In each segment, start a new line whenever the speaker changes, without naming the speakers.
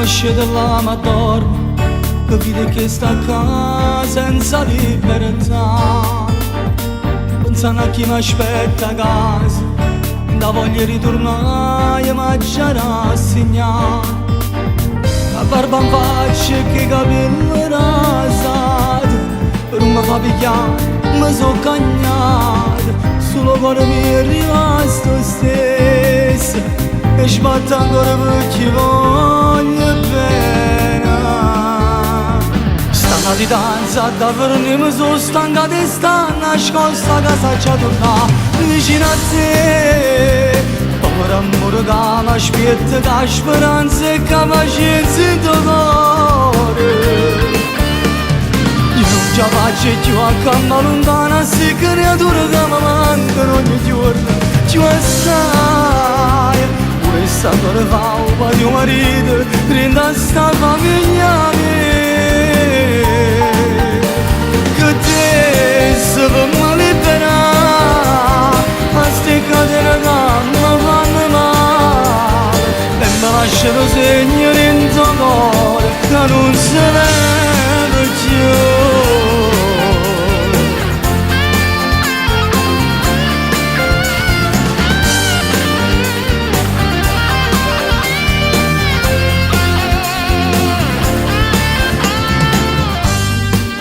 mi scende là ma dormo, che vede che sta qua senza libertà. Pensando a chi mi aspetta a casa, da voglia ritornare e mangiare a segnare. La barba in faccia e che i capelli rasati, non mi fa pigliare, mi so cagnato, solo cuore mi è rimasto stesso e sbatte ancora perché voglio bene. Stanno di danza davvero mi sono stanca di stare nascosta a casa già tornare vicino a te. Povero amore che mi aspetta, che speranza e che pazienza in tuo cuore. Io non ce la faccio più a camminare lontana, se creature che mi mancano ogni giorno. Ci vuoi stare, vuoi stare ancora fa un po' di marito, prenda sta famiglia mia. Che te se per me liberare, a ste catene che mi fanno male, e mi lasciano segno in tuo cuore che non si vede più.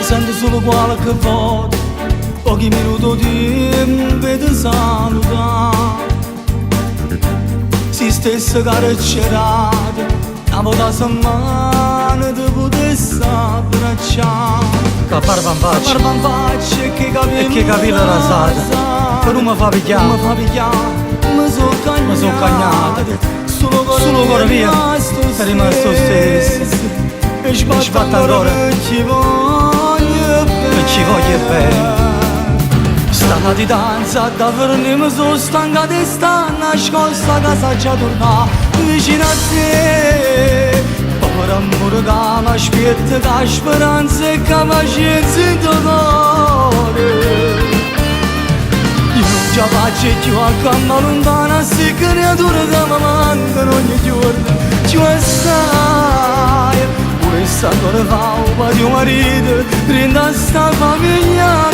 Sento solo qualche volta, pochi minuti di tempo di salutare. Si stesse carcerate, una volta a settimana ti potessi abbracciare.
Che barba in faccia
e che
e che capelli rasati, che non mi fa pigliare,
mi so cagnato, solo cuore mio
è rimasto stesso
e sbatte ancora
e ci voglio bene.
Stata di danza davvero mi sono stanca di stare nascosta a casa già tornare vicino a te. Povero amore che mi aspetta, che speranza e che pazienza in tuo cuore. Io non ce la faccio più a camminare lontana, se creature che mi mancano ogni giorno. Ci vuoi stare, vuoi stare ancora fa un po' di marito, prenda sta famiglia